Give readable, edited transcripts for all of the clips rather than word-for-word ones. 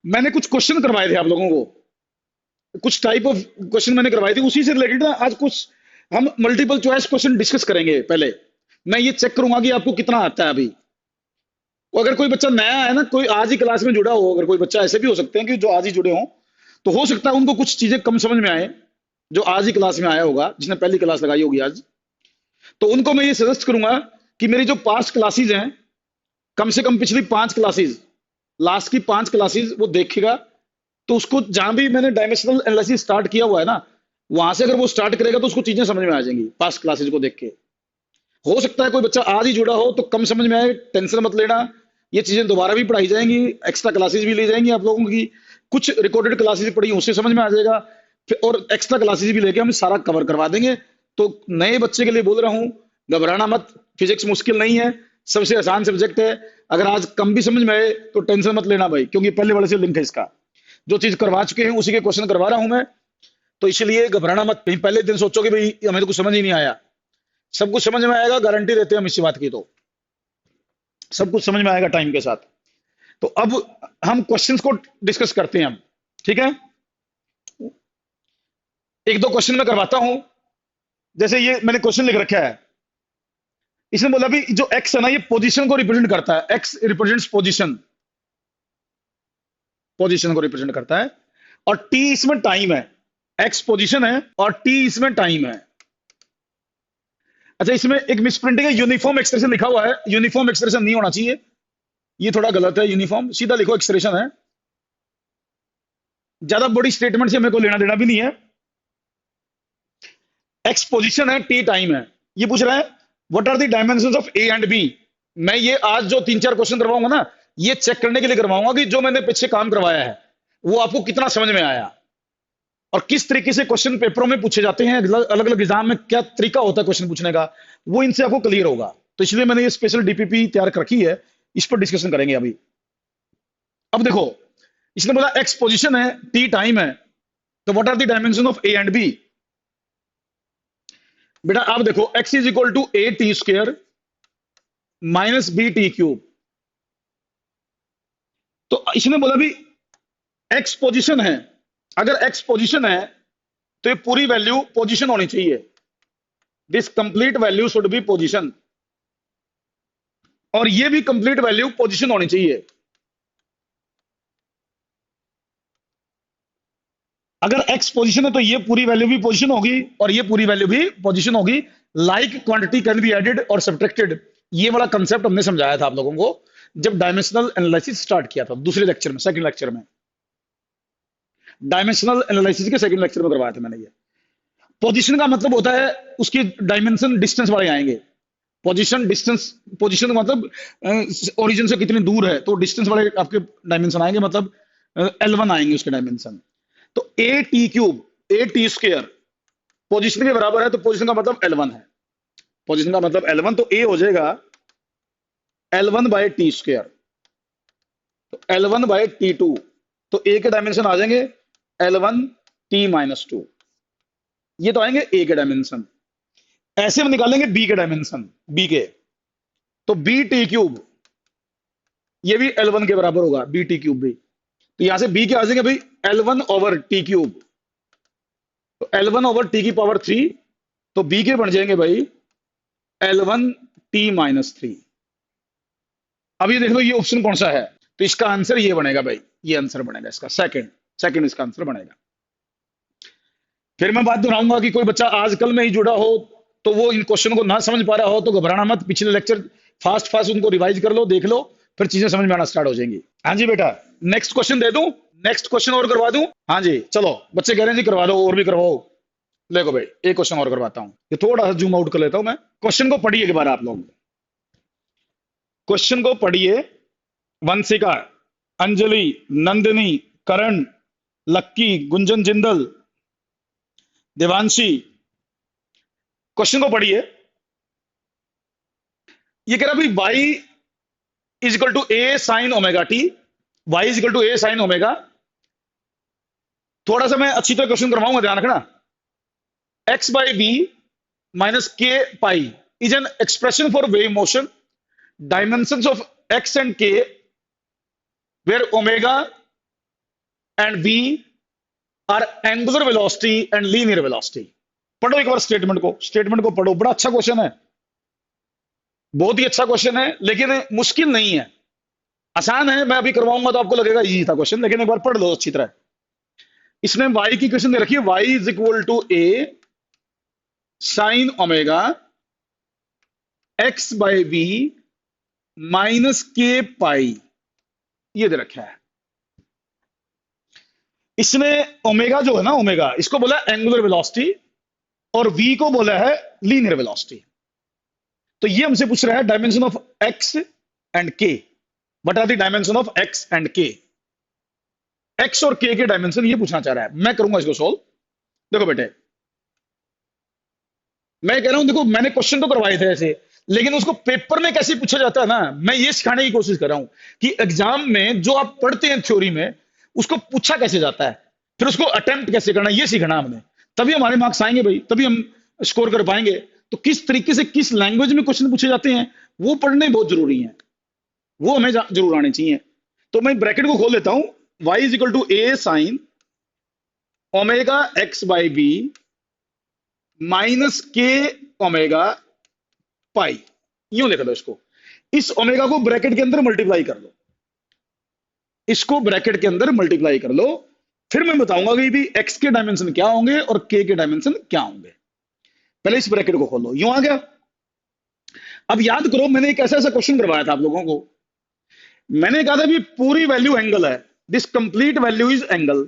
मैंने कुछ क्वेश्चन करवाए थे आप लोगों को, कुछ टाइप ऑफ क्वेश्चन मैंने करवाए थे, उसी से रिलेटेड ना आज कुछ हम मल्टीपल चॉइस क्वेश्चन डिस्कस करेंगे। पहले मैं ये चेक करूंगा कि आपको कितना आता है अभी। तो अगर कोई बच्चा नया है ना, कोई आज ही क्लास में जुड़ा हो, अगर कोई बच्चा, ऐसे भी हो सकते हैं कि जो आज ही जुड़े हों, तो हो सकता है उनको कुछ चीजें कम समझ में आए, जो आज ही क्लास में आया होगा, जिसने पहली क्लास लगाई होगी आज। तो उनको मैं ये सजेस्ट करूंगा कि मेरी जो पास्ट क्लासेज हैं, कम से कम पिछली 5 क्लासेज, लास्ट की 5 क्लासेज वो देखेगा। तो उसको जहां भी मैंने डायमेंशनल एनालिसिस स्टार्ट किया हुआ है ना, वहां से अगर वो स्टार्ट करेगा तो उसको चीजें समझ में आ जाएंगी पास्ट क्लासेज को देख के। हो सकता है कोई बच्चा आज ही जुड़ा हो तो कम समझ में आए, टेंशन मत लेना। ये चीजें दोबारा भी पढ़ाई जाएंगी, एक्स्ट्रा क्लासेस भी ली जाएंगी आप लोगों की। कुछ रिकॉर्डेड क्लासेस पढ़ी उससे समझ में आ जाएगा, फिर और एक्स्ट्रा क्लासेस भी लेके हम सारा कवर करवा देंगे। तो नए बच्चे के लिए बोल रहा हूँ, घबराना मत। फिजिक्स मुश्किल नहीं है, सबसे आसान सब्जेक्ट है। अगर आज कम भी समझ में आए तो टेंशन मत लेना भाई, क्योंकि पहले वाले से लिंक है इसका। जो चीज करवा चुके हैं उसी के क्वेश्चन करवा रहा हूं मैं, तो इसलिए घबराना मत। कहीं पहले दिन सोचोगे भाई हमें तो कुछ समझ ही नहीं आया, सब कुछ समझ में आएगा, गारंटी देते हैं हम इसी बात की। तो सब कुछ समझ में आएगा टाइम के साथ। तो अब हम क्वेश्चंस को डिस्कस करते हैं हम, ठीक है। एक दो क्वेश्चन मैं करवाता हूं। जैसे ये मैंने क्वेश्चन लिख रखा है, इसने बोला भी जो एक्स है ना, ये पोजीशन को रिप्रेजेंट करता है। एक्स रिप्रेजेंट्स पोजीशन, पोजीशन को रिप्रेजेंट करता है। और टी इसमें टाइम है। एक्स पोजीशन है और टी इसमें टाइम है। अच्छा, इसमें एक मिसप्रिंटिंग है, यूनिफॉर्म एक्सप्रेशन लिखा हुआ है। यूनिफॉर्म एक्सप्रेशन नहीं होना चाहिए, ये थोड़ा गलत है। यूनिफॉर्म सीधा लिखो एक्सप्रेशन है। ज्यादा बड़ी स्टेटमेंट से मेरे को लेना देना भी नहीं है। एक्स पोजीशन है, टी टाइम है। ये पूछ रहा है what are the dimensions of a and b. मैं ये आज जो 3-4 क्वेश्चन करवाऊंगा ना, ये चेक करने के लिए करवाऊंगा कि जो मैंने पीछे काम करवाया है वो आपको कितना समझ में आया, और किस तरीके से क्वेश्चन पेपरों में पूछे जाते हैं, अलग अलग एग्जाम में क्या तरीका होता है क्वेश्चन पूछने का, वो इनसे आपको क्लियर होगा। तो इसलिए मैंने ये स्पेशल डीपीपी तैयार कर रखी है, इस पर डिस्कशन करेंगे अभी। अब देखो, इसने बोला एक्स पोजीशन है, टी टाइम है, तो what are the dimension of a and b. बेटा आप देखो, x is equal to a t square minus b t cube. तो इसने बोला भी एक्स पोजीशन है, अगर एक्स पोजीशन है तो ये पूरी वैल्यू पोजीशन होनी चाहिए। This complete value should be position, और ये भी कंप्लीट वैल्यू पोजीशन होनी चाहिए। अगर एक्स पोजीशन है तो ये पूरी वैल्यू भी पोजीशन होगी और ये पूरी वैल्यू भी पोजीशन होगी। Like quantity can be added और सब्ट्रैक्टेड, ये वाला कंसेप्ट हमने समझाया था आप लोगों को जब डायमेंशनल एनालिसिस स्टार्ट किया था, दूसरे लेक्चर में, सेकंड लेक्चर में। डायमेंशनल एनालिसिस के सेकंड लेक्चर में करवाया था मैंने ये। पोजीशन का मतलब होता है उसकी डायमेंशन डिस्टेंस वाले आएंगे। पोजीशन डिस्टेंस, पोजीशन का मतलब ओरिजिन से कितनी दूर है, तो डिस्टेंस वाले आपके डायमेंशन आएंगे, मतलब L1 आएंगे उसके डायमेंशन। तो A T cube, A t square position के बराबर है, तो पोजीशन का मतलब L1 है। पोजीशन का मतलब L1, तो ए हो जाएगा L1 बाय टी स्क्र, तो L1 बाय T2। तो ए के डायमेंशन आ जाएंगे L1 T माइनस 2, ये तो आएंगे ए के डायमेंशन। ऐसे हम निकालेंगे बी के डायमेंशन, बी के, तो बी टी क्यूब, ये भी L1 के बराबर होगा, बी टी क्यूब भी। तो यहां से बी के आ जाएंगे भाई L1 ओवर टी क्यूब, तो L1 ओवर टी की पावर 3, तो बी के बन जाएंगे भाई L1 टी माइनस 3। अब ये देख लो ये ऑप्शन कौन सा है, तो इसका आंसर ये बनेगा भाई, ये आंसर बनेगा इसका, सेकंड, सेकंड इसका आंसर बनेगा। फिर मैं बात दोहराऊंगा कि कोई बच्चा आज कल में ही जुड़ा हो तो वो इन क्वेश्चन को ना समझ पा रहा हो तो घबराना मत, पिछले लेक्चर फास्ट फास्ट उनको रिवाइज कर लो, देख लो, फिर चीजें समझ में आना स्टार्ट हो जाएंगी। हाँ जी बेटा, नेक्स्ट क्वेश्चन दे दूं, नेक्स्ट क्वेश्चन और करवा दूं। हाँ जी चलो, बच्चे कह रहे हैं जी करवा दो, और भी करवाओ। देखो भाई एक क्वेश्चन और करवाता हूं, ये थोड़ा सा जूम आउट कर लेता हूं मैं। क्वेश्चन को पढ़िए एक बार आप लोग, क्वेश्चन को पढ़िए। वंशिका, अंजलि, नंदिनी, करण, लक्की, गुंजन जिंदल, देवांशी, क्वेश्चन को पढ़िए। ये कह रहा भाई y is equal to a sine omega t, y is equal to a sine omega. थोड़ा सा मैं अच्छी तरह क्वेश्चन करवाऊंगा, ध्यान रखना। X by b minus k pi is an expression for wave motion, dimensions of x and k where omega and v are angular velocity and linear velocity. पढ़ो एक बार स्टेटमेंट को पढ़ो, बड़ा अच्छा क्वेश्चन है, बहुत ही अच्छा क्वेश्चन है, लेकिन मुश्किल नहीं है, आसान है। मैं अभी करवाऊंगा तो आपको लगेगा इजी था क्वेश्चन, लेकिन एक बार पढ़ लो अच्छी तरह। इसने y की इक्वेशन दे रखी है, y is equal to a sine omega x by v minus k pi, ये दे रखा है। इसने ओमेगा जो है ना, ओमेगा इसको बोला एंगुलर वेलोसिटी और v को बोला है लीनियर वेलोसिटी। तो ये हमसे पूछ रहा है dimension of x and k। What are the dimension of x and k? x और k के डायमेंशन ये पूछना चाह रहा है। मैं करूंगा इसको सॉल्व। देखो बेटे, मैं कह रहा हूं, देखो मैंने क्वेश्चन तो करवाए थे ऐसे, लेकिन उसको पेपर में कैसे पूछा जाता है ना, मैं ये सिखाने की कोशिश कर रहा हूं कि एग्जाम में जो आप पढ़ते हैं थ्योरी में, उसको पूछा कैसे जाता है, फिर उसको अटेम्प्ट कैसे करना, ये सीखना हमने। तभी हमारे मार्क्स आएंगे भाई, तभी हम स्कोर कर पाएंगे। तो किस तरीके से, किस लैंग्वेज में क्वेश्चन पूछे जाते हैं, वो पढ़ने बहुत जरूरी है, वो हमें जरूर आने चाहिए। तो मैं ब्रैकेट को खोल लेता हूं, y is equal to a sine omega x by b minus k omega pi, यूं लिख दो इसको। इस ओमेगा को ब्रैकेट के अंदर मल्टीप्लाई कर लो, इसको ब्रैकेट के अंदर मल्टीप्लाई कर लो, फिर मैं बताऊंगा कि भी x के डायमेंशन क्या होंगे और k के डायमेंशन क्या होंगे। पहले इस ब्रैकेट को खोलो, यूं आ गया। अब याद करो, मैंने एक ऐसा क्वेश्चन करवाया था आप लोगों को, मैंने कहा था भी पूरी वैल्यू एंगल है, this complete value is angle.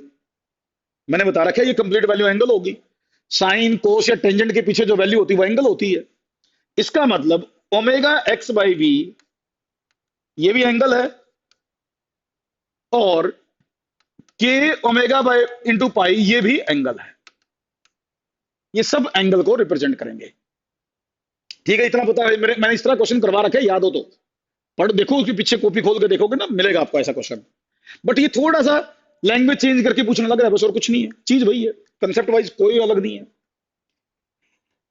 मैंने बता रखा है ये कंप्लीट वैल्यू एंगल होगी, साइन कोस या टेंजेंट के पीछे जो वैल्यू होती है वो एंगल होती है। इसका मतलब ओमेगा एक्स बाई वी ये भी एंगल है, और के ओमेगा बाई इंटू पाई ये भी एंगल है। ये सब एंगल को रिप्रेजेंट करेंगे, ठीक है। इतना पता है, मैंने इस तरह क्वेश्चन करवा रखा है, याद हो तो पढ़ देखो, उसके पीछे कॉपी खोल के देखोगे ना, मिलेगा आपको ऐसा क्वेश्चन। बट ये थोड़ा सा लैंग्वेज चेंज करके पूछने लग रहा है बस, और कुछ नहीं है, चीज वही है, कंसेप्ट वाइज कोई अलग नहीं है।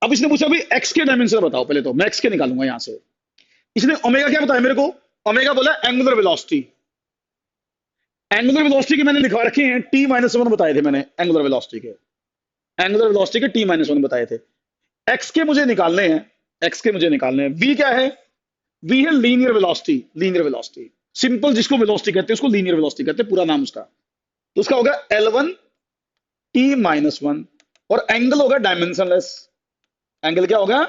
अब इसने पूछा भाई एक्स के डायमेंशन बताओ, पहले तो मैं एक्स के निकालूंगा यहां से। इसने ओमेगा क्या बताया मेरे को, ओमेगा बोला एंगुलर वेलोसिटी। एंगुलर वेलोसिटी के मैंने लिखवा रखे हैं t-1 बताए थे मैंने, एंगुलर वेलोसिटी के t-1 बताए थे। एक्स के मुझे निकालने हैं, एक्स के मुझे निकालने हैं। v क्या है, v है लीनियर वेलोसिटी, सिंपल जिसको वेलोसिटी कहते हैं उसको लीनियर वेलोसिटी कहते हैं, पूरा नाम उसका। तो उसका होगा L1 t-1, और एंगल होगा डायमेंशनलेस। एंगल क्या होगा,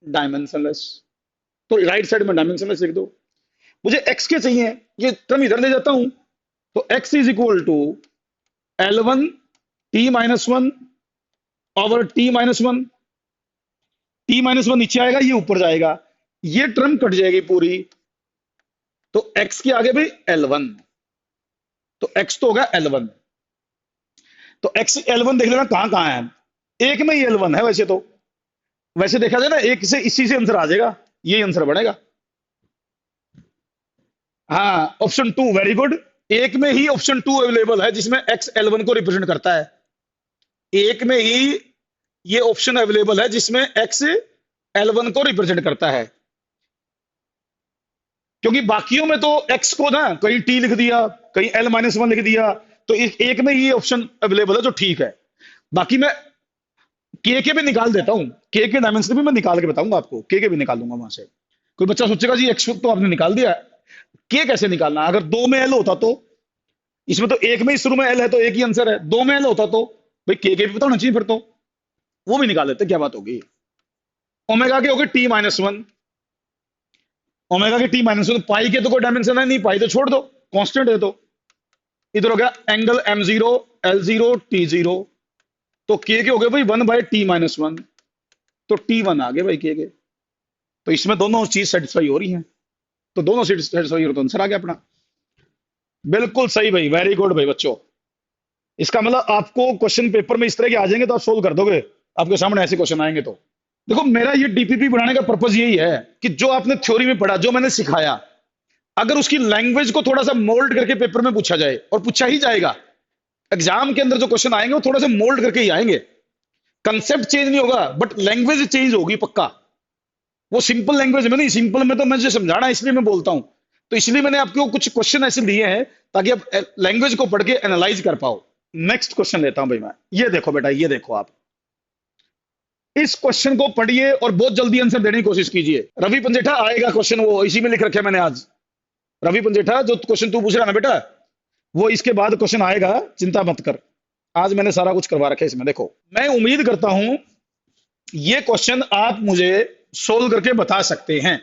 डायमेंशनलेस। तो राइट साइड में डायमेंशनलेस लिख दो। मुझे x के चाहिए, ये टर्म इधर ले जाता हूं, तो x is equal to L1 t-1 over t-1। t-1 नीचे आएगा, ये ऊपर जाएगा, ये टर्म कट जाएगी पूरी, तो x के आगे भाई L1, तो x तो होगा L1। तो x L1 देख लेना कहां कहां है, एक में ही L1 है। वैसे देखा जाए ना, एक से इसी से आंसर आ जाएगा, ये आंसर बनेगा। हाँ, ऑप्शन 2 वेरी गुड, एक में ही ऑप्शन 2 अवेलेबल है जिसमें x L1 को रिप्रेजेंट करता है। एक में ही ये ऑप्शन अवेलेबल है जिसमें x L1 को रिप्रेजेंट करता है, क्योंकि बाकियों में तो x को ना कहीं t लिख दिया, कहीं L-1 लिख दिया, तो एक में ये ऑप्शन अवेलेबल है जो ठीक है। बाकी मैं के भी निकाल देता हूं, के डायमेंशन भी मैं निकाल के बताऊंगा आपको, के भी निकाल दूंगा वहां से। कोई बच्चा सोचेगा जी x तो आपने निकाल दिया, के कैसे निकालना, अगर 2 में L होता तो, इसमें तो एक में ही शुरू में L है तो एक ही आंसर है, 2 में L होता तो भाई के भी पता होना चाहिए, फिर तो वो भी निकाल देते, क्या बात होगी। ओमेगा के हो गए t-1, ओमेगा के t-1, पाई के तो कोई डायमेंशन है नहीं, पाई तो छोड़ दो, कांस्टेंट है। तो इधर हो गया एंगल m0 L0 t0, तो के हो गए भाई 1/t-1, तो t1 आ गए भाई के। तो इसमें दोनों चीज सेटिस्फाई हो रही हैं, तो दोनों सेटिस्फाई हो रही, तो आंसर आ गया अपना। बिल्कुल सही भाई, वेरी गुड भाई बच्चों। इसका मतलब आपको क्वेश्चन पेपर में इस तरह के आ जाएंगे तो आप सोल्व कर दोगे, आपके सामने ऐसे क्वेश्चन आएंगे तो। देखो मेरा ये डीपीपी बनाने का पर्पज यही है कि जो आपने थ्योरी में पढ़ा, जो मैंने सिखाया, अगर उसकी लैंग्वेज को थोड़ा सा मोल्ड करके पेपर में पूछा जाए, और पूछा ही जाएगा, एग्जाम के अंदर जो क्वेश्चन आएंगे वो थोड़ा सा मोल्ड करके ही आएंगे, कंसेप्ट चेंज नहीं होगा बट लैंग्वेज चेंज होगी पक्का। वो सिंपल लैंग्वेज में नहीं, सिंपल में तो मैं जो समझाना इसलिए मैं बोलता हूं, तो इसलिए मैंने आपको कुछ क्वेश्चन ऐसे दिए हैं ताकि आप लैंग्वेज को पढ़ के एनालाइज कर पाओ। नेक्स्ट क्वेश्चन लेता हूं भाई मैं। ये देखो बेटा, ये देखो आप इस क्वेश्चन को पढ़िए और बहुत जल्दी आंसर देने की कोशिश कीजिए। रवि पंजेठा आएगा क्वेश्चन, वो इसी में लिख रखे मैंने आज। रवि पंजेठा, जो क्वेश्चन तू पूछ रहा ना बेटा, वो इसके बाद क्वेश्चन आएगा, चिंता मत कर। आज मैंने सारा कुछ करवा रखा है इसमें। देखो, मैं उम्मीद करता हूं ये क्वेश्चन आप मुझे सोल्व करके बता सकते हैं।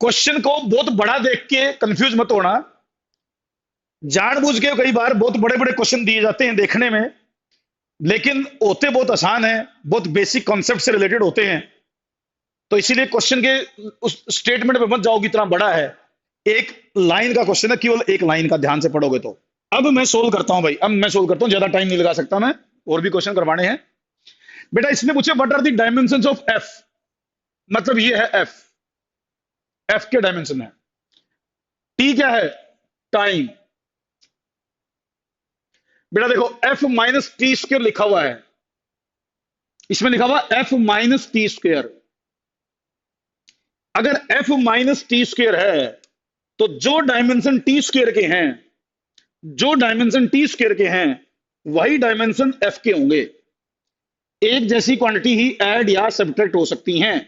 क्वेश्चन को बहुत बड़ा देख के कंफ्यूज मत होना। जानबूझ के कई बार बहुत बड़े बड़े क्वेश्चन दिए जाते हैं देखने में, लेकिन होते बहुत आसान है, बहुत बेसिक कॉन्सेप्ट से रिलेटेड होते हैं। तो इसीलिए क्वेश्चन के उस स्टेटमेंट पे मत जाओ कितना बड़ा है। एक लाइन का क्वेश्चन है, केवल एक लाइन का, ध्यान से पढ़ोगे तो। अब मैं सोल्व करता हूं भाई, अब मैं सोल्व करता हूं, ज्यादा टाइम नहीं लगा सकता मैं, और भी क्वेश्चन करवाने हैं। बेटा इसने पूछे what are the dimensions of f, मतलब ये है एफ, एफ के डायमेंशन है। टी क्या है? टाइम। बेटा देखो, एफ माइनस टी स्क्वायर लिखा हुआ है, इसमें लिखा हुआ एफ माइनस टी स्क्वायर। अगर एफ माइनस टी स्क्वायर है तो जो डायमेंशन टी स्क्वायर के हैं, जो डायमेंशन टी स्क्वायर के हैं, वही डायमेंशन एफ के होंगे। एक जैसी क्वांटिटी ही ऐड या सब्ट्रैक्ट हो सकती हैं,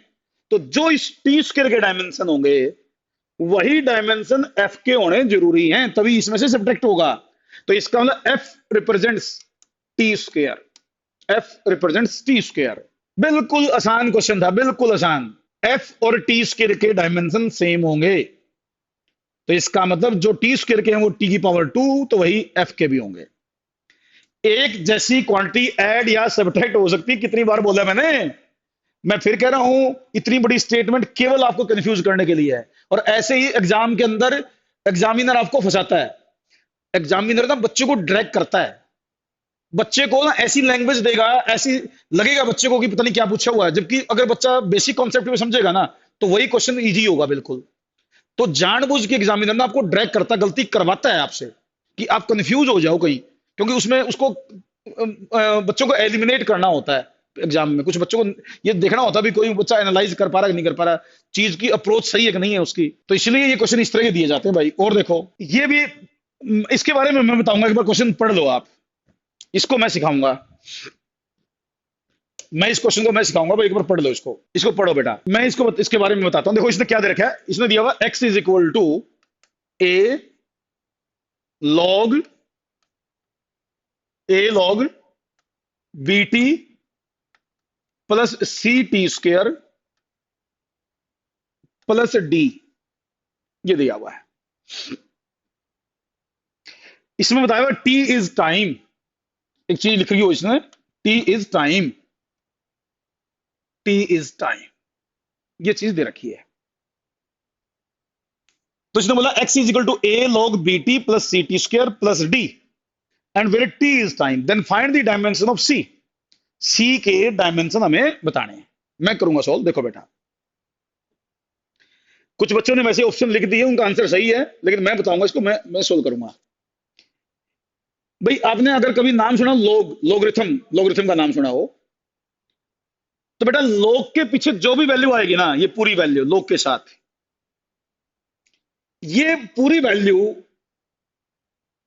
तो जो इस टी स्क्वायर के डायमेंशन होंगे वही डायमेंशन एफ के होने जरूरी हैं, तभी इसमें से सब्ट्रैक्ट होगा। तो इसका मतलब F represents T square, F represents T square. बिल्कुल आसान क्वेश्चन था, बिल्कुल आसान। एफ और टी स्क्वायर के डायमेंशन सेम होंगे, तो इसका मतलब जो टी स्क्वायर के हैं वो टी की पावर 2, तो वही एफ के भी होंगे। एक जैसी क्वांटिटी ऐड या सब्ट्रैक्ट हो सकती है, कितनी बार बोला मैंने। मैं फिर कह रहा हूं, इतनी बड़ी स्टेटमेंट केवल आपको कंफ्यूज करने के लिए है, और ऐसे ही एग्जाम के अंदर एग्जामिनर आपको फंसाता है। एग्जामिनर ना बच्चे को ड्रैग करता है, बच्चे को ना ऐसी लैंग्वेज देगा, ऐसी लगेगा बच्चे को कि पता नहीं क्या पूछा हुआ है, जबकि अगर बच्चा बेसिक कॉन्सेप्ट में समझेगा ना तो वही क्वेश्चन इजी होगा बिल्कुल। तो जानबूझ के एग्जामिनर ना आपको ड्रैग करता, गलती करवाता है आपसे कि आप कंफ्यूज हो जाओ कहीं, क्योंकि उसमें उसको बच्चों को एलिमिनेट करना होता है। एग्जाम में कुछ बच्चों को ये देखना होता है भी कोई बच्चा एनालाइज कर पा रहा है कि नहीं कर पा रहा, चीज की अप्रोच सही है कि नहीं है उसकी, तो इसलिए ये क्वेश्चन इस तरह के दिए जाते हैं भाई। और देखो ये भी, इसके बारे में मैं बताऊंगा, एक बार क्वेश्चन पढ़ लो आप, इसको मैं सिखाऊंगा, मैं इस क्वेश्चन को मैं सिखाऊंगा भाई, एक बार पढ़ लो इसको, इसको पढ़ो बेटा, मैं इसको इसके बारे में बताता हूं। देखो इसने क्या दे रखा है, इसने दिया हुआ x is equal to a log b t plus c t square plus d, ये दिया हुआ है। इसमें बताया हुआ टी इज टाइम, एक चीज लिखी हो इसने, t is time, t is time, ये चीज दे रखी है। तो इसने बोला x is equal to a log b t plus c t square plus d, and where t is time, then find the dimension of c। c के डायमेंशन हमें बताने हैं। मैं करूंगा सॉल्व। देखो बेटा, कुछ बच्चों ने वैसे ऑप्शन लिख दिए, उनका आंसर सही है, लेकिन मैं बताऊंगा इसको, मैं सोल्व करूंगा। भाई आपने अगर कभी नाम सुना लोगरिथम, लोगरिथम का नाम सुना हो, तो बेटा लॉग के पीछे जो भी वैल्यू आएगी ना, ये पूरी वैल्यू लॉग के साथ, ये पूरी वैल्यू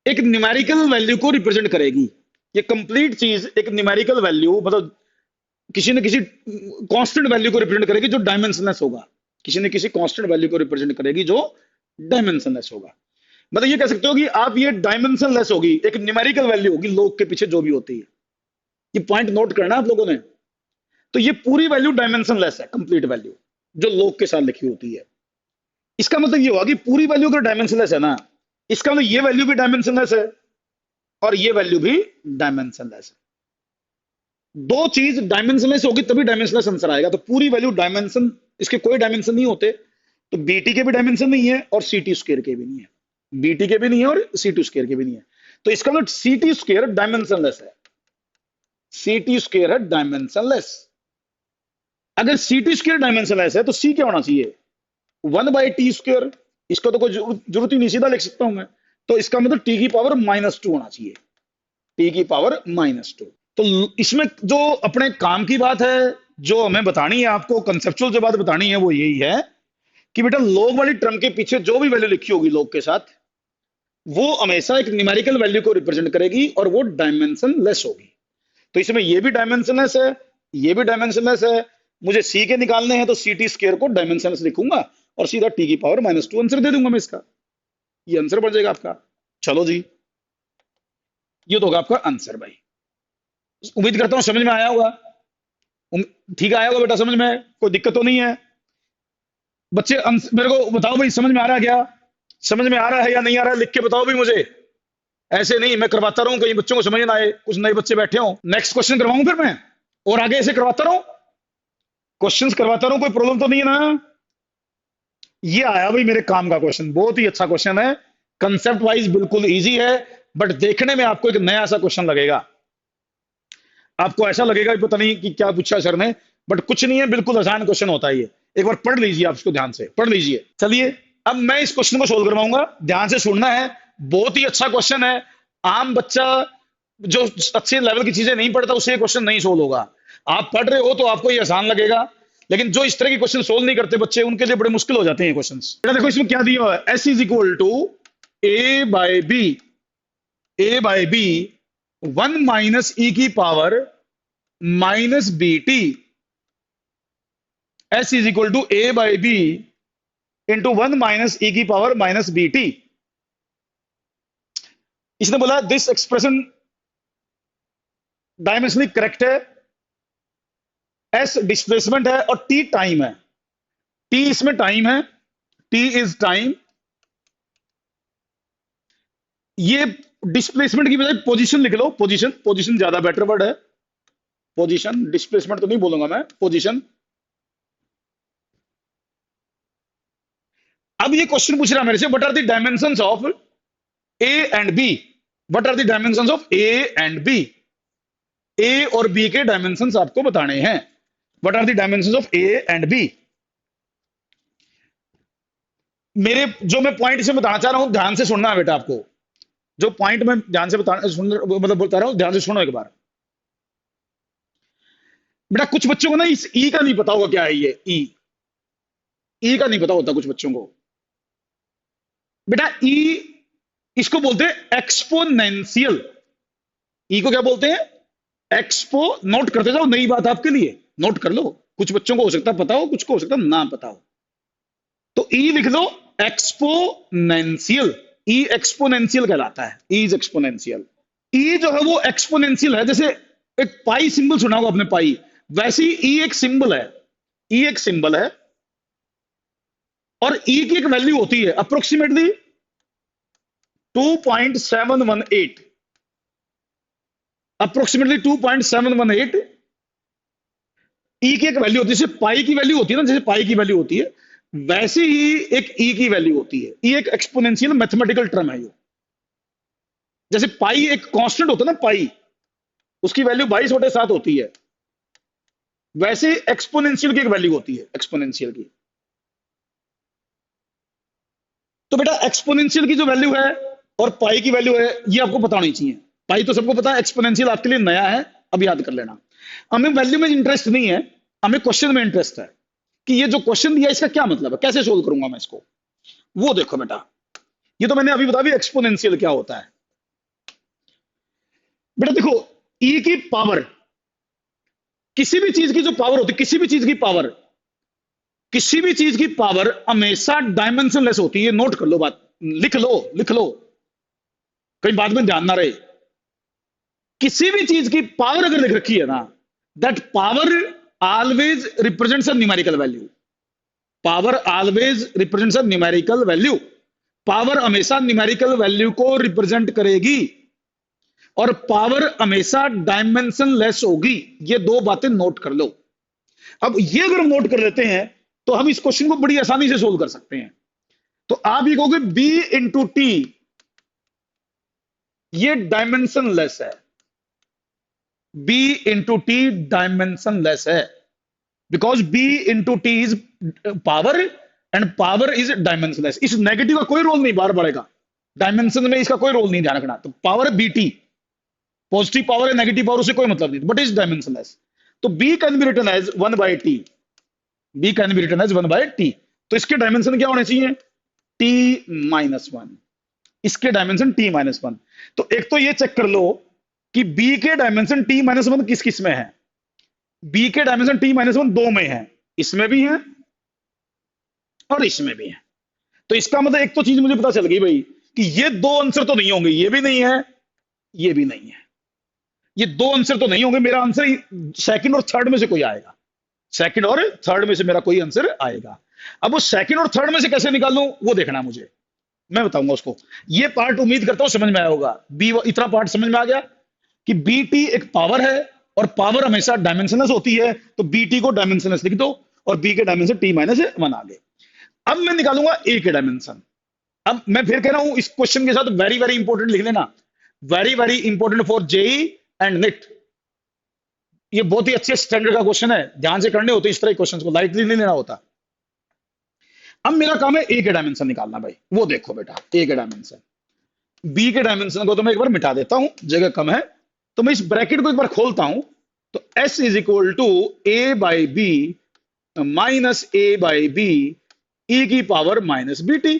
एक न्यूमेरिकल वैल्यू को रिप्रेजेंट करेगी। ये कंप्लीट चीज एक न्यूमेरिकल वैल्यू, मतलब किसी न किसी कांस्टेंट वैल्यू को रिप्रेजेंट करेगी जो डायमेंशनलेस होगा, किसी न किसी कांस्टेंट वैल्यू को रिप्रेजेंट करेगी जो डायमेंशनलेस होगा। मतलब ये कह सकते हो कि आप ये डायमेंशनलेस होगी, एक न्यूमेरिकल वैल्यू होगी लॉग के पीछे जो भी होती है। ये पॉइंट नोट करना आप लोगों ने। तो ये पूरी वैल्यू डायमेंशनलेस है, कंप्लीट वैल्यू जो लॉग के साथ लिखी होती है। इसका मतलब ये हुआ कि पूरी वैल्यू अगर डायमेंशनलेस है ना, इसका मतलब ये वैल्यू भी डायमेंशनलेस है और ये वैल्यू भी डायमेंशनलेस है। दो चीज डायमेंशनलेस होगी तभी डायमेंशनलेस आंसर आएगा। तो पूरी वैल्यू डायमेंशन, इसके कोई डायमेंशन नहीं होते, तो बीटी के भी डायमेंशन नहीं है और सी टी स्क्वायर के भी नहीं है, बीटी के भी नहीं है और सी टी स्क्वायर के भी नहीं है। तो इसका मतलब सी टी स्क्वायर डायमेंशनलेस है, सी टी स्क्वायर है डायमेंशनलेस। अगर सी टी स्क्वायर डायमेंशनलेस है तो सी क्या होना चाहिए, 1/t स्क्वायर। इसको तो कोई जरूरत ही नहीं, सीधा लिख सकता हूं मैं। तो इसका मतलब टी की पावर -2 होना चाहिए, टी की पावर -2। तो इसमें जो अपने काम की बात है, जो हमें बतानी है आपको, कंसेप्चुअल जो बात बतानी है वो यही है कि बेटा log वाली टर्म के पीछे जो भी वैल्यू लिखी होगी log के साथ, वो हमेशा एक न्यूमेरिकल वैल्यू को रिप्रेजेंट करेगी और वो डायमेंशन लेस होगी। तो इसमें ये भी डायमेंशनलेस है, ये भी डायमेंशनलेस है। मुझे सी के निकालने हैं तो सी टी स्क्वायर को डायमेंशनलेस लिखूंगा और सीधा टी की पावर -2 आंसर दे दूंगा मैं इसका। ये आंसर बन जाएगा आपका। चलो जी, ये तो होगा आपका आंसर भाई। उम्मीद करता हूं समझ में आया होगा। ठीक आया होगा बेटा, समझ में कोई दिक्कत तो नहीं है बच्चे? मेरे को बताओ भाई, समझ में आ रहा है क्या? समझ में आ रहा है या नहीं आ रहा है, लिख के बताओ भी मुझे। ऐसे नहीं मैं करवाता रहूं, कहीं बच्चों को समझ ना आए, कुछ नए बच्चे बैठे हो। नेक्स्ट क्वेश्चन करवाऊं फिर मैं, और आगे ऐसे करवाता रहूं, क्वेश्चंस करवाता रहूं, कोई प्रॉब्लम तो नहीं है ना? ये आया भाई मेरे काम का क्वेश्चन, बहुत ही अच्छा क्वेश्चन है, कंसेप्ट वाइज बिल्कुल इजी है, बट देखने में आपको एक नया सा क्वेश्चन लगेगा। आपको ऐसा लगेगा पता नहीं कि क्या पूछा सर ने, बट कुछ नहीं है, बिल्कुल आसान क्वेश्चन होता है ये। एक बार पढ़ लीजिए, आप इसको ध्यान से पढ़ लीजिए। चलिए अब मैं इस क्वेश्चन को सोल्व करवाऊंगा, ध्यान से सुनना है। बहुत ही अच्छा क्वेश्चन है, आम बच्चा जो अच्छे लेवल की चीजें नहीं पढ़ता उसे क्वेश्चन नहीं सोल्व होगा। आप पढ़ रहे हो तो आपको ये आसान लगेगा, लेकिन जो इस तरह के क्वेश्चन सोल्व नहीं करते बच्चे, उनके लिए बड़े मुश्किल हो जाते हैं क्वेश्चन। देखो इसमें क्या दिया हुआ है, s is equal to a by b 1 minus e की power minus b t. S is equal to a by b into 1 minus e की पावर माइनस बी टी। इसने बोला दिस एक्सप्रेशन डायमेंशनली करेक्ट है, s displacement है और t time है। T इसमें time है, टी इज टाइम। ये डिस्प्लेसमेंट की बजाय पोजीशन लिख लो, पोजीशन ज्यादा बेटर वर्ड है। पोजीशन, डिस्प्लेसमेंट तो नहीं बोलूंगा मैं, पोजीशन। अब ये क्वेश्चन पूछ रहा है मेरे से, what are the dimensions of a and b? What are the dimensions of a and b? A और बी के डायमेंशंस आपको बताने हैं। What are the dimensions of a and b? मेरे जो मैं पॉइंट से बताना चाह रहा हूं, ध्यान से सुनना है बेटा आपको। जो पॉइंट मैं ध्यान से मतलब बता रहा हूं, ध्यान से सुनो एक बार बेटा। कुछ बच्चों को ना इस ई का नहीं पता होगा क्या है ये ई का नहीं पता होता कुछ बच्चों को बेटा। ई इसको बोलते हैं एक्सपोनेंशियल। ई को क्या बोलते हैं? एक्सपो। नोट करते जाओ, नई बात आपके लिए, नोट कर लो। कुछ बच्चों को हो सकता है पता हो, कुछ को हो सकता है ना पता हो। तो ई लिख दो एक्सपोनेंशियल। ई एक्सपोनेंशियल कहलाता है, ई इज एक्सपोनेंशियल। ई जो है वो एक्सपोनेंशियल है, जैसे एक पाई सिंबल सुना होगा आपने, पाई, वैसे ही ई एक सिंबल है। ई एक सिंबल है और ई की एक वैल्यू होती है अप्रोक्सीमेटली 2.718, अप्रोक्सीमेटली 2.718। ई की एक वैल्यू होती है, जैसे पाई की वैल्यू होती है ना, जैसे पाई की वैल्यू होती है, वैसे ही एक ई की वैल्यू होती है। ई एक एक्सपोनेंशियल मैथमेटिकल टर्म है ये। जैसे पाई एक कांस्टेंट होता है ना, पाई, उसकी वैल्यू 22/7 होती है, वैसे एक्सपोनेंशियल की एक वैल्यू होती है, एक्सपोनेंशियल की। तो बेटा एक्सपोनेंशियल की जो वैल्यू है और पाई की वैल्यू है, ये आपको पता होनी चाहिए। पाई तो सबको पता है, एक्सपोनेंशियल आपके लिए नया है, अब याद कर लेना। हमें वैल्यू में इंटरेस्ट नहीं है, हमें क्वेश्चन में इंटरेस्ट है कि ये जो क्वेश्चन दिया इसका क्या मतलब है, कैसे सोल्व करूंगा मैं इसको। वो देखो बेटा, ये तो मैंने अभी बता दिया एक्सपोनेंशियल क्या होता है। बेटा देखो, ई की पावर, किसी भी चीज की जो पावर होती है, किसी भी चीज की पावर, किसी भी चीज की पावर हमेशा डायमेंशनलेस होती है। नोट कर लो बात, लिख लो, लिख लो, कहीं बाद में ध्यान ना रहे। किसी भी चीज की पावर अगर लिख रखी है ना, that power always represents a numerical value. Power always represents a numerical value. Power हमेशा न्यूमेरिकल वैल्यू को रिप्रेजेंट करेगी और पावर हमेशा डायमेंशनलेस होगी। ये दो बातें नोट कर लो। अब ये अगर हम नोट कर लेते हैं तो हम इस क्वेश्चन को बड़ी आसानी से सोल्व कर सकते हैं। तो आप ये कहोगे बी इंटू टी, ये डायमेंशनलेस है। बी इंटू टी डायमेंशनलेस है, because b into t is power and power is dimensionless. इस नेगेटिव का कोई रोल नहीं बाहर बढ़ेगा, डायमेंशन में इसका कोई रोल नहीं, ध्यान रखना। तो पावर है बी टी, पॉजिटिव पावर है, नेगेटिव पावर, उसे कोई मतलब नहीं, बट इज डायमेंशनलेस। तो b can be written as 1/t, b can be written as 1/t। तो इसके डायमेंशन क्या होने चाहिए, t-1, इसके डायमेंशन t-1। तो एक तो ये चेक कर लो कि बी के डायमेंशन t-1 किस किस में है। बी के डायमेंशन t-1 दो में है, इसमें भी है और इसमें भी है। तो इसका मतलब एक तो चीज मुझे पता चल गई भाई कि ये दो आंसर तो नहीं होंगे, ये भी नहीं है, ये भी नहीं है, ये दो आंसर तो नहीं होंगे। मेरा आंसर सेकंड और थर्ड में से कोई आएगा, सेकंड और थर्ड में से मेरा कोई आंसर आएगा। अब वो सेकंड और थर्ड में से कैसे निकालूं वो देखना मुझे, मैं बताऊंगा उसको। ये पार्ट उम्मीद करता हूं समझ में आया होगा, बी इतना पार्ट समझ में आ गया कि बीटी एक पावर है और पावर हमेशा डायमेंशनलेस होती है, तो बीटी को डायमेंशनलेस लिख दो और बी के डायमेंशन t-1 आ गए। अब मैं निकालूंगा ए के डायमेंशन। अब मैं फिर कह रहा हूं इस क्वेश्चन के साथ वेरी वेरी इंपॉर्टेंट लिख लेना, very very important for JEE and NEET. ये बहुत ही अच्छे स्टैंडर्ड का क्वेश्चन है, ध्यान से करने होते इस तरह के क्वेश्चन को, लाइटली नहीं लेना होता। अब मेरा काम है ए के डायमेंशन निकालना भाई, वो देखो बेटा ए के डायमेंशन। बी के डायमेंशन को तो मैं एक बार मिटा देता हूं, जगह कम है, तो मैं इस ब्रैकेट को एक बार खोलता हूं। तो S is equal to a by b minus a by b e की पावर माइनस बी टी।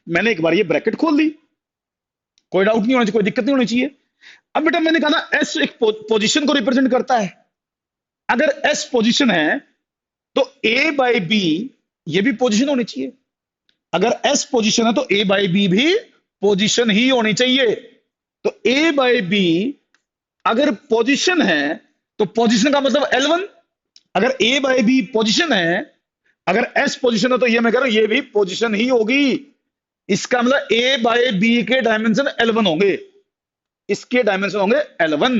मैंने एक बार ये ब्रैकेट खोल दी, कोई डाउट नहीं होना चाहिए, कोई दिक्कत नहीं होनी चाहिए। अब बेटा मैंने कहा ना S एक पोजीशन को रिप्रेजेंट करता है, अगर S पोजीशन है तो A बाई बी ये भी पोजीशन होनी चाहिए। अगर S पोजीशन है तो A बाई बी भी पोजीशन ही होनी चाहिए। तो A बाई बी अगर पोजीशन है तो पोजीशन का मतलब L1। अगर A बाई बी पोजीशन है, अगर S पोजीशन है तो ये मैं कह रहा हूं ये भी पोजीशन ही होगी। इसका मतलब A बाई बी के डायमेंशन L1 होंगे, इसके डायमेंशन होंगे L1।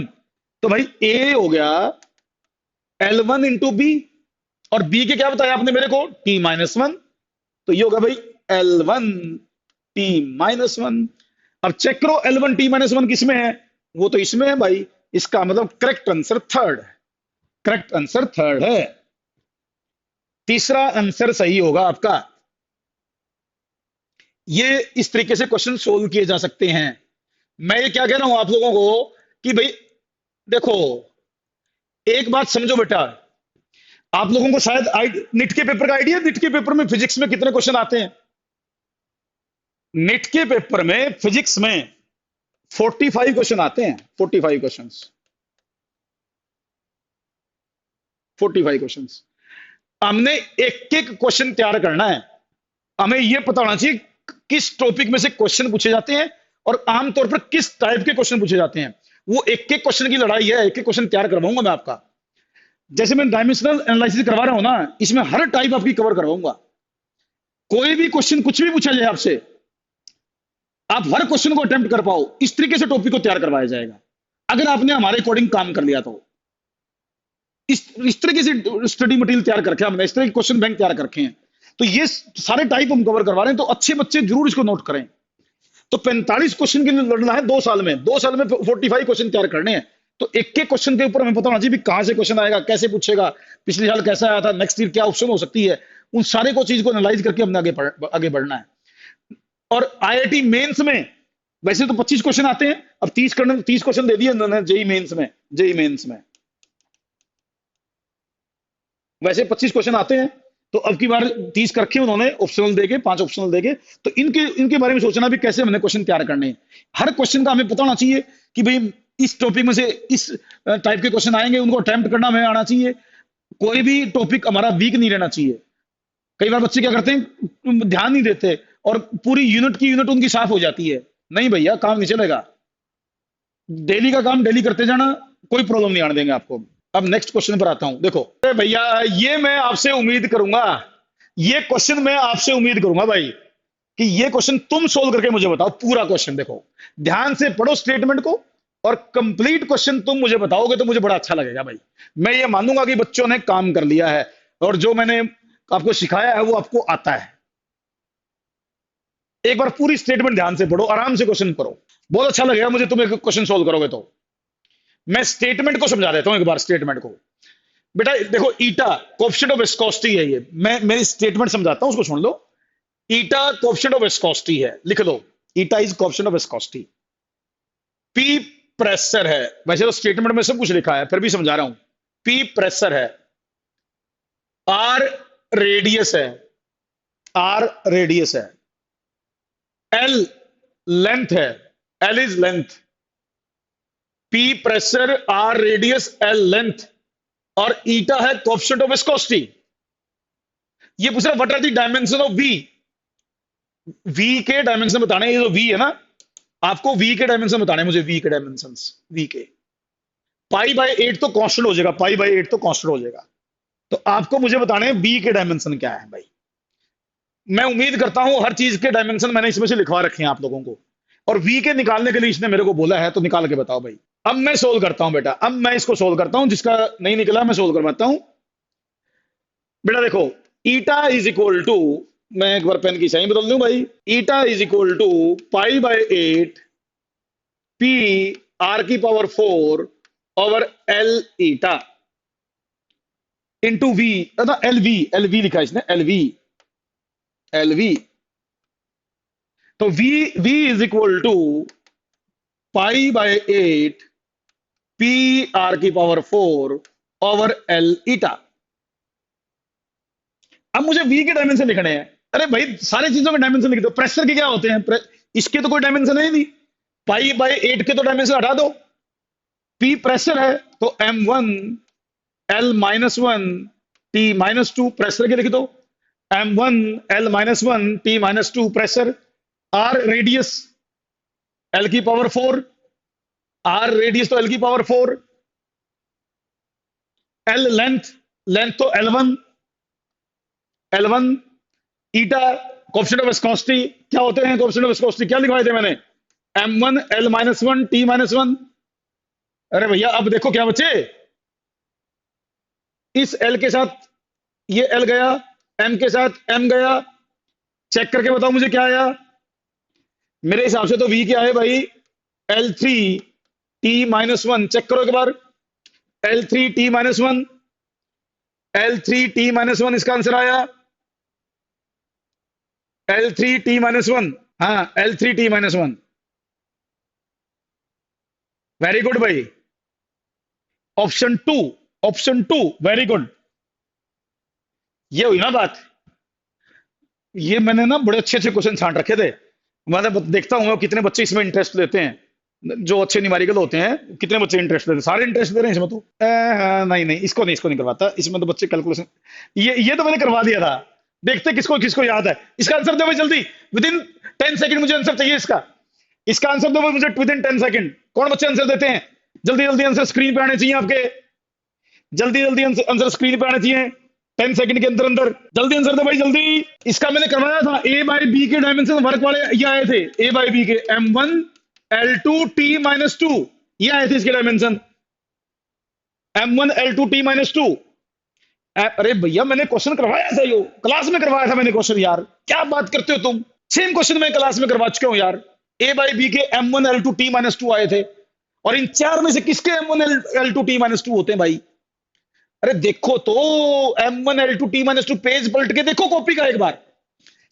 तो भाई A हो गया L1 इंटू बी, और B के क्या बताया आपने मेरे को t-1, तो ये होगा भाई L1 t-1। अब चेक करो L1 t-1 किसमें है, वो तो इसमें है भाई, इसका मतलब correct answer third, correct answer third है। तीसरा आंसर सही होगा आपका। ये इस तरीके से क्वेश्चन सोल्व किए जा सकते हैं। मैं ये क्या कह रहा हूं आप लोगों को कि भाई देखो एक बात समझो बेटा, आप लोगों को शायद निट के पेपर का आइडिया, निट के पेपर में फिजिक्स में कितने क्वेश्चन आते हैं। निट के पेपर में फिजिक्स में 45 क्वेश्चन आते हैं, 45 क्वेश्चंस, 45 क्वेश्चंस। हमने एक एक क्वेश्चन तैयार करना है, हमें यह पता होना चाहिए किस टॉपिक में से क्वेश्चन पूछे जाते हैं और आमतौर पर किस टाइप के क्वेश्चन पूछे जाते हैं। वो एक एक क्वेश्चन की लड़ाई है, एक एक क्वेश्चन तैयार करवाऊंगा मैं आपका। जैसे मैं डायमेंशनल एनालिसिस करवा रहा हूं ना, इसमें हर टाइप आपकी कवर करवाऊंगा। कोई भी क्वेश्चन कुछ भी पूछा जाए आपसे, आप हर क्वेश्चन को अटेम्प्ट कर पाओ, इस तरीके से टॉपिक को तैयार करवाया जाएगा अगर आपने हमारे अकॉर्डिंग काम कर लिया तो। इस तरीके से स्टडी मटेरियल तैयार करके हमने, इस तरह के क्वेश्चन बैंक तैयार करके हैं। तो ये सारे टाइप हम कवर करवा रहे हैं, तो अच्छे बच्चे जरूर इसको नोट करें। तो 45 क्वेश्चन के लिए लड़ना है 2 साल में, 2 साल में 45 क्वेश्चन तैयार करने हैं। तो एक एक क्वेश्चन के ऊपर हमें पता होना चाहिए कहां से क्वेश्चन आएगा, कैसे पूछेगा, पिछले साल कैसा आया था, नेक्स्ट ईयर क्या ऑप्शन हो सकती है, उन सारे को चीज को एनालाइज करके हमने आगे बढ़ना है। और आईआईटी मेंस में वैसे तो 25 क्वेश्चन आते हैं, अब 30 क्वेश्चन दे दिए उन्होंने जेई मेंस में। जेई मेंस में वैसे 25 क्वेश्चन आते हैं, तो अब की बार 30 कर रखे उन्होंने, ऑप्शनल देके 5 ऑप्शनल देके। तो इनके बारे में सोचना भी कैसे हमने क्वेश्चन तैयार करने हैं। हर क्वेश्चन का हमें पता होना चाहिए कि भाई इस टॉपिक में से इस टाइप के क्वेश्चन आएंगे, उनको अटेम्प्ट करना हमें आना चाहिए। कोई भी टॉपिक हमारा वीक नहीं रहना चाहिए। कई बार बच्चे क्या करते हैं, ध्यान नहीं देते और पूरी यूनिट की यूनिट उनकी साफ हो जाती है। नहीं भैया, काम नहीं चलेगा। डेली का काम डेली करते जाना, कोई प्रॉब्लम नहीं आने देंगे आपको। अब नेक्स्ट क्वेश्चन पर आता हूं। देखो भैया, ये मैं आपसे उम्मीद करूंगा, ये क्वेश्चन मैं आपसे उम्मीद करूंगा भाई कि ये क्वेश्चन तुम सोल्व करके मुझे बताओ। पूरा क्वेश्चन देखो, ध्यान से पढ़ो स्टेटमेंट को, और कंप्लीट क्वेश्चन तुम मुझे बताओगे तो मुझे बड़ा अच्छा लगेगा भाई। मैं ये मानूंगा कि बच्चों ने काम कर लिया है और जो मैंने आपको सिखाया है वो आपको आता है। एक बार पूरी स्टेटमेंट ध्यान से पढ़ो, आराम से क्वेश्चन करो, बहुत अच्छा लगेगा मुझे तुम एक क्वेश्चन सोल्व करोगे तो। मैं स्टेटमेंट को समझा देता हूं एक बार। स्टेटमेंट को बेटा देखो, ईटा कोएफिशिएंट ऑफ विस्कोसिटी है। ये मैं मेरी स्टेटमेंट समझाता हूं, उसको सुन लो। ईटा कोएफिशिएंट ऑफ विस्कोसिटी है, लिख लो। Eta is coefficient of viscosity. P pressure है, वैसे तो स्टेटमेंट में सब कुछ लिखा है, फिर भी समझा रहा हूं। पी प्रेशर है, आर रेडियस है, आर रेडियस है, एल लेंथ है, L is length, P pressure, R radius, L length, और ईटा है कोएफिशिएंट ऑफ विस्कोसिटी। ये पूछ रहा what are the dimension of V. V के डायमेंशन बताने, ये जो वी है ना, आपको वी के डायमेंशन बताने, मुझे वी के डायमेंशन, वी के पाई बाय 8 तो कांस्टेंट हो जाएगा, पाई बाय 8 तो कांस्टेंट हो जाएगा। तो आपको मुझे बताने वी के डायमेंशन क्या है भाई। मैं उम्मीद करता हूं हर चीज के डायमेंशन मैंने इसमें से लिखवा रखे हैं आप लोगों को, और वी के निकालने के लिए इसने मेरे को बोला है, तो निकाल के बताओ भाई। अब मैं सोल्व करता हूं बेटा, अब मैं इसको सोल्व करता हूं, जिसका नहीं निकला मैं सोल्व करवाता हूं। बेटा देखो, ईटा इज इक्वल टू, मैं एक बार पेन की साइन बदल दूं भाई, eta is equal to pi by 8 p r की power 4 over l eta into v, l v, l v लिखा है इसने, एल वी, एल वी। तो v is equal to pi by 8 p r की power 4 over l eta. अब मुझे we के dimension लिखने हैं। अरे भाई सारी चीजों के डायमेंशन लिख दो। प्रेशर के क्या होते हैं, इसके तो कोई डायमेंशन है ही नहीं, पाई बाय 8 के तो डायमेंशन हटा दो। पी प्रेशर है तो m1 L-1 T-2 प्रेशर के लिख दो, m1 L-1 T-2 pressure. R radius L की पावर 4, आर रेडियस तो L की पावर 4, L लेंथ, लेंथ तो L1, L1 eta coefficient of viscosity. क्या होते हैं कोएफिशिएंट ऑफ विस्कोसिटी, क्या लिखवाए थे मैंने, m1 L-1 T-1। अरे भैया अब देखो क्या बचे, इस L के साथ ये L गया, M के साथ M गया, चेक करके बताओ मुझे क्या आया। मेरे हिसाब से तो V क्या है भाई, L3 T-1, चेक करो एक बार, L3 T-1, L3 T-1 इसका आंसर आया, L3 T-1, हाँ L3 T-1। वेरी गुड भाई, option two, option two, very good. ये हुई ना बात, ये मैंने ना बड़े अच्छे अच्छे क्वेश्चन छांट रखे थे। मैं देखता हूँ कितने बच्चे इसमें इंटरेस्ट लेते हैं, जो अच्छे न्यूमेरिकल होते हैं कितने बच्चे इंटरेस्ट लेते हैं, सारे इंटरेस्ट ले रहे हैं इसमें तो। नहीं नहीं, इसको नहीं करवाता, इसमें तो बच्चे कैलकुलेशन, ये तो मैंने करवा दिया था। देखते किसको किसको याद है। इसका आंसर दो भाई जल्दी, विदिन 10 सेकंड मुझे आंसर चाहिए इसका। इसका आंसर दो भाई मुझे विदिन 10 सेकंड। कौन बच्चे आंसर देते हैं, जल्दी जल्दी आंसर स्क्रीन पे आने चाहिए आपके, जल्दी जल्दी आंसर स्क्रीन पे आने चाहिए 10 सेकंड के अंदर अंदर। जल्दी आंसर दो भाई जल्दी। इसका मैंने करवाया था, ए बाय बी के डायमेंशन वर्क वाले ये आए थे, ए बाय बी के m1 L2 T-2, ये आए थे इसके डायमेंशन, m1 L2 T-2। अरे भैया मैंने क्वेश्चन करवाया था, यो क्लास में करवाया था मैंने क्वेश्चन, यार क्या बात करते हो तुम, सेम क्वेश्चन मैं क्लास में करवा चुका हूं यार। ए बाय बी के m1 L2 T-2 आए थे, और इन चार में से किसके m1 L2 T-2 होते हैं भाई। अरे देखो तो m1 L2 T-2 पेज पलट के देखो कॉपी का एक बार,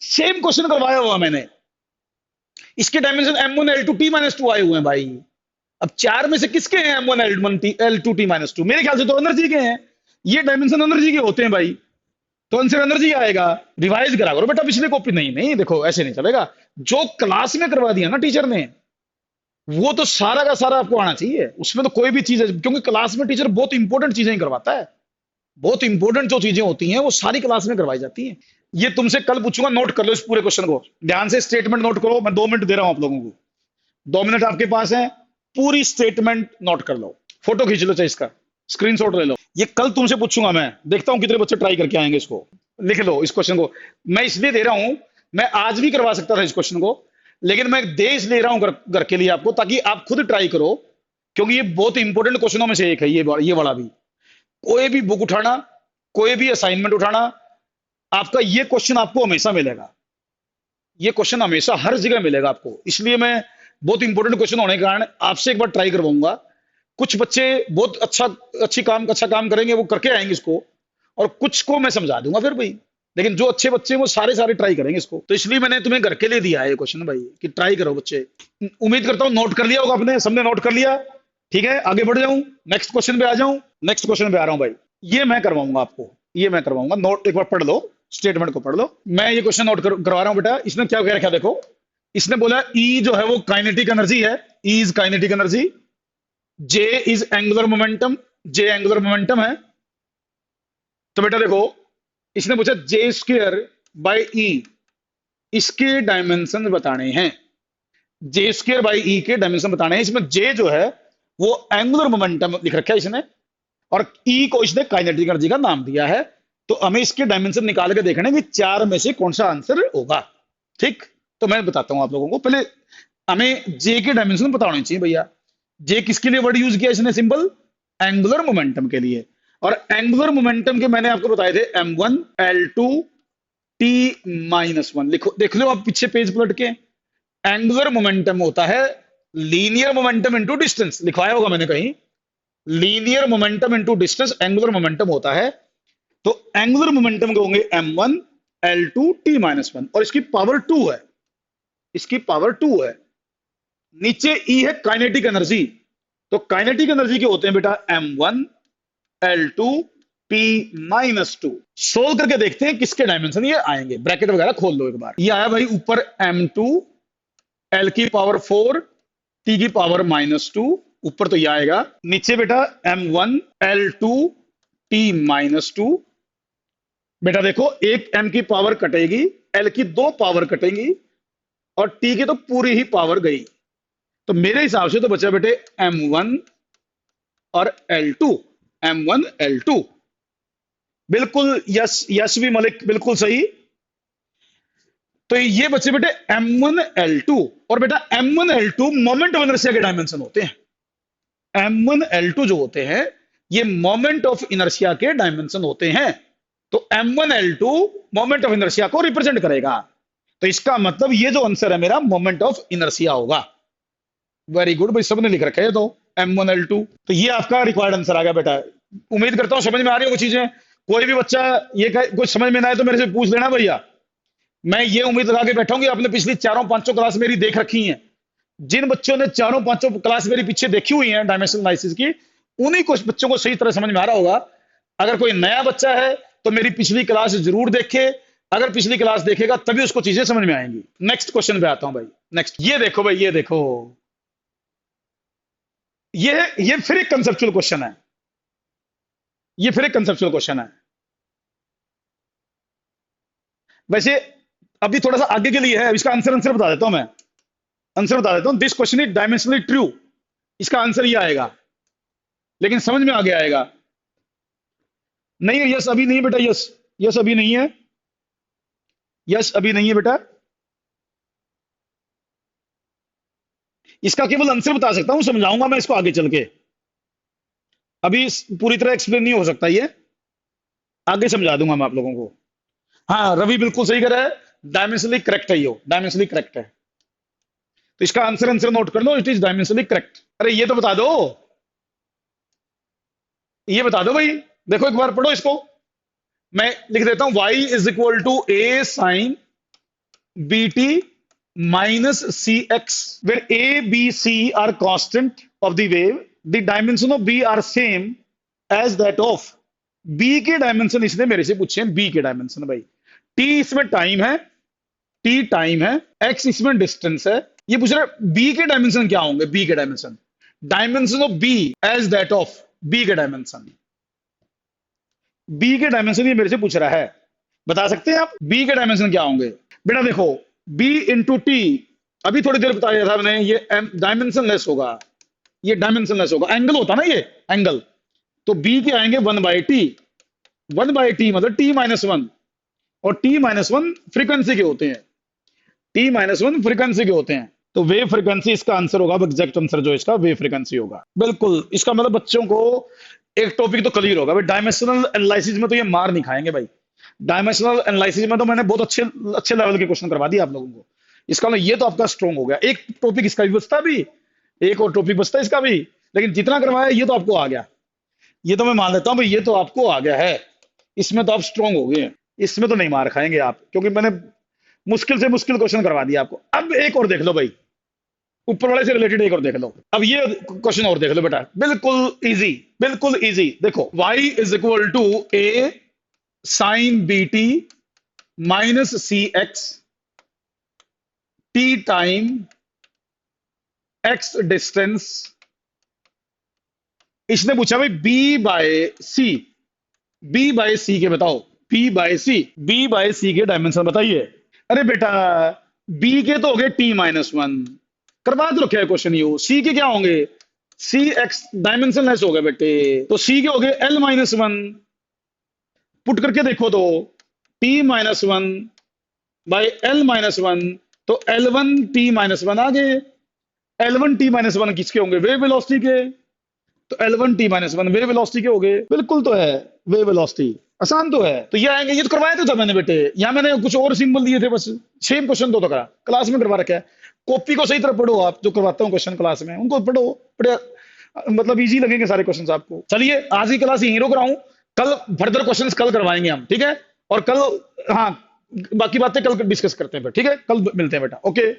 सेम क्वेश्चन करवाया हुआ मैंने, इसके डायमेंशन m1 L2 T-2 आए हुए हैं भाई। अब चार में से किसके हैं m1 L2 T-2, मेरे ख्याल से तो एनर्जी के हैं, ये डायमेंशन एनर्जी के होते हैं भाई, तो आंसर एनर्जी आएगा। रिवाइज करा करो बेटा पिछले कॉपी, नहीं नहीं देखो ऐसे नहीं चलेगा, जो क्लास में करवा दिया ना टीचर ने वो तो सारा का सारा आपको आना चाहिए, उसमें तो कोई भी चीज है, क्योंकि क्लास में टीचर बहुत इंपॉर्टेंट चीजें ही करवाता है, बहुत इंपॉर्टेंट जो चीजें होती हैं वो सारी क्लास में करवाई जाती हैं। ये तुमसे कल पूछूंगा, नोट कर लो इस पूरे क्वेश्चन को, ध्यान से स्टेटमेंट नोट करो, मैं 2 मिनट दे रहा हूं आप लोगों को, 2 मिनट आपके पास है, पूरी स्टेटमेंट नोट कर लो, फोटो खींच लो चाहे इसका, स्क्रीनशॉट ले लो। ये कल तुमसे पूछूंगा मैं, देखता हूं कितने बच्चे ट्राई करके आएंगे इसको। लिख लो इस क्वेश्चन को, मैं इसलिए दे रहा हूं, मैं आज भी करवा सकता था इस क्वेश्चन को, लेकिन मैं दे इसलिए रहा हूं घर के लिए आपको, ताकि आप खुद ट्राई करो, क्योंकि ये बहुत इंपॉर्टेंट क्वेश्चनों में से एक है ये वाला भी। कोई भी बुक उठाना, कोई भी असाइनमेंट उठाना, आपका ये क्वेश्चन आपको हमेशा मिलेगा, ये क्वेश्चन हमेशा हर जगह मिलेगा आपको, इसलिए मैं बहुत इंपॉर्टेंट क्वेश्चन होने के कारण आपसे एक बार ट्राई करवाऊंगा। कुछ बच्चे बहुत अच्छा काम करेंगे, वो करके आएंगे इसको, और कुछ को मैं समझा दूंगा फिर भाई, लेकिन जो अच्छे बच्चे हैं वो सारे ट्राई करेंगे इसको। तो इसलिए मैंने तुम्हें घर के लिए दिया है ये क्वेश्चन भाई, कि ट्राई करो बच्चे। उम्मीद करता हूं नोट कर लिया होगा आपने, सबने नोट कर लिया, ठीक है आगे बढ़ जाऊं, नेक्स्ट क्वेश्चन पे आ जाऊं, नेक्स्ट क्वेश्चन पे आ रहा हूं भाई। ये मैं करवाऊंगा आपको, ये मैं करवाऊंगा नोट, एक बार पढ़ लो, स्टेटमेंट को पढ़ लो। मैं ये क्वेश्चन नोट करवा रहा हूं बेटा। इसने क्या कह रखा है देखो, इसने बोला ई जो है वो काइनेटिक एनर्जी है, E is kinetic energy, J is angular momentum, J angular momentum है। तो बेटा देखो, इसने पूछा जे स्क्वायर बाई ई, इसके डायमेंशन बताने हैं, जे स्क्वायर बाई ई के डायमेंशन बताने हैं। इसमें जे जो है वो एंगुलर मोमेंटम लिख रखा है इसने, और ई को इसने काइनेटिक एनर्जी का नाम दिया है। तो हमें इसके डायमेंशन निकाल के देखने कि चार में से कौन सा आंसर होगा। ठीक, तो मैं बताता हूं आप लोगों को। पहले हमें जे के डायमेंशन पता होने चाहिए भैया। जे किसके लिए वर्ड यूज किया इसने, सिंबल एंगुलर मोमेंटम के लिए। और एंगुलर मोमेंटम के मैंने आपको बताए थे m1 l2 t minus one. लिखो, देख लो आप पीछे पेज पलट के। एंगुलर मोमेंटम होता है लीनियर मोमेंटम इनटू डिस्टेंस, लिखवाया होगा मैंने कहीं, linear momentum into distance angular momentum होता है। तो एंगुलर मोमेंटम के होंगे m1 l2 t minus one, और इसकी पावर 2 है, इसकी पावर 2 है। नीचे E है काइनेटिक एनर्जी, तो काइनेटिक एनर्जी के होते हैं बेटा m1 l2 p minus 2। Solve करके देखते हैं किसके डायमेंशन ये आएंगे। ब्रैकेट वगैरह खोल लो एक बार। ये आया भाई ऊपर m2 l की पावर 4 t की पावर माइनस 2, ऊपर तो ये आएगा। नीचे बेटा m1 l2 t माइनस 2। बेटा देखो, एक m की पावर कटेगी, l की दो पावर कटेंगी, और t की तो पूरी ही पावर गई। तो मेरे हिसाब से तो बचा बेटे m1 और l2, m1 l2। बिल्कुल यस, यस भी मलिक, बिल्कुल सही। तो ये बचे बेटे m1 l2, और बेटा m1 l2 moment of inertia के डायमेंशन होते हैं। m1 l2 जो होते हैं ये मोमेंट ऑफ इनर्शिया के डायमेंशन होते हैं। तो m1 l2 moment of inertia को रिप्रेजेंट करेगा। तो इसका मतलब ये जो आंसर है मेरा मोमेंट ऑफ इनर्शिया होगा। वेरी गुड भाई, सबने लिख रखा है तो m1 l2। तो ये आपका रिक्वायर्ड आंसर आ गया बेटा। उम्मीद करता हूं समझ में आ रही है वो चीजें। कोई भी बच्चा ये कुछ समझ में ना आए तो मेरे से पूछ लेना भैया। मैं ये उम्मीद लगा के बैठा हूं कि आपने पिछली चारों पांचों क्लास मेरी देख रखी हैं। जिन बच्चों ने चारों पांचों क्लास मेरी पीछे देखी हुई है डायमेंशनल एनालिसिस की, उन्हीं को बच्चों को सही तरह समझ में आ रहा होगा। अगर कोई नया बच्चा है तो मेरी पिछली क्लास जरूर देखे, अगर पिछली क्लास देखेगा तभी उसको चीजें समझ में आएंगी। नेक्स्ट क्वेश्चन पे आता हूं भाई। नेक्स्ट ये देखो भाई, ये देखो, ये फिर एक कंसेप्चुअल क्वेश्चन है, ये फिर एक कंसेप्चुअल क्वेश्चन है। वैसे अभी थोड़ा सा आगे के लिए है, इसका आंसर बता देता हूं मैं, आंसर बता देता हूं। This question is dimensionally true, इसका आंसर ये आएगा, लेकिन समझ में आगे आएगा। नहीं है, यस अभी नहीं है बेटा, यस यस अभी नहीं है, यस अभी नहीं है बेटा। इसका केवल आंसर बता सकता हूं, समझाऊंगा मैं इसको आगे चल के। अभी पूरी तरह एक्सप्लेन नहीं हो सकता, ये आगे समझा दूंगा मैं आप लोगों को। हाँ रवि बिल्कुल सही कर रहा है, डायमेंशनली करेक्ट है, यो डायमेंशनली करेक्ट है। तो इसका आंसर नोट कर लो, इट इज डायमेंशनली करेक्ट। अरे ये तो बता दो, ये बता दो भाई। देखो एक बार पढ़ो इसको, मैं लिख देता हूं, y is equal to a sine B T minus C X, where A B C are constant of the wave, the dimension of B are same as that of B के डायमेंशन। इसने मेरे से पूछे हैं B के dimension भाई। T इसमें time है, टी टाइम है, एक्स इसमें डिस्टेंस है। ये पूछ रहा है बी के डायमेंशन क्या होंगे, बी के dimension, dimension of B as that of B के डायमेंशन। बी के डायमेंशन ये मेरे से पूछ रहा है, बता सकते हैं आप बी के डायमेंशन क्या होंगे। बेटा देखो, बी इंटू टी, अभी थोड़ी देर बताया था मैंने, ये डायमेंशन लेस होगा, ये डायमेंशन लेस होगा, एंगल होता ना ये एंगल। तो बी के आएंगे 1/t, 1/t मतलब t माइनस वन, और t माइनस वन फ्रीक्वेंसी के होते हैं, t माइनस वन फ्रीक्वेंसी के होते हैं। तो वेव फ्रीक्वेंसी इसका आंसर होगा, एग्जैक्ट आंसर जो इसका वेव फ्रीक्वेंसी होगा। बिल्कुल, इसका मतलब बच्चों को एक टॉपिक तो क्लियर होगा भाई। डायमेंशनल एनालिसिस में तो ये मार नहीं खाएंगे भाई। डायमेंशनल एनालिसिस में तो मैंने बहुत अच्छे अच्छे लेवल के क्वेश्चन करवा दिए आप लोगों को। इसका मतलब ये तो आपका स्ट्रॉन्ग हो गया। एक टॉपिक इसका भी बचता, भी एक और टॉपिक बचता है इसका भी, लेकिन जितना करवाया ये तो आपको आ गया। ये तो मैं मान लेता हूं भाई, ये तो आपको आ गया है, इसमें तो आप स्ट्रॉन्ग हो गए, इसमें तो नहीं मार खाएंगे आप, क्योंकि मैंने मुश्किल से मुश्किल क्वेश्चन करवा दिया आपको। अब एक और देख लो भाई, ऊपर वाले से रिलेटेड एक और देख लो। अब ये क्वेश्चन और देख लो बेटा, बिल्कुल इजी, बिल्कुल इजी। देखो y is equal to a sine B T minus C X T time X distance. इसने पूछा भाई B by C, B by C के बताओ, बी बाय सी के डायमेंशन बताइए। अरे बेटा बी के तो हो गए टी माइनस वन, करवा दो क्या क्वेश्चन यू। सी के क्या होंगे, सी एक्स डायमेंशन लेस हो गए बेटे, तो सी के हो गए एल माइनस वन। पुट करके देखो तो t minus one by l minus one, तो l one t minus one आ गए। L one t minus one किसके होंगे, वेव वेलोसिटी के, तो l one t minus one wave velocity के हो गए। बिल्कुल तो है, वेव वेलोसिटी आसान तो है। तो ये आएंगे, ये तो करवाया तो था मैंने बेटे, यहाँ मैंने कुछ और सिंबल दिए थे बस, सेम क्वेश्चन तो था क्लास में करवा रखा है। कॉपी को सही तरह पढ़ो आप, जो करवाता हूँ क्वेश्चन क्लास में उनको पढ़ो, बड़े मतलब इजी लगेंगे सारे क्वेश्चंस आपको। चलिए आज की क्लास यहीं रोक रहा हूं, कल फर्दर क्वेश्चंस कल करवाएंगे हम, ठीक है। और कल हाँ बाकी बातें कल डिस्कस करते हैं, ठीक है, कल मिलते हैं बेटा, ओके।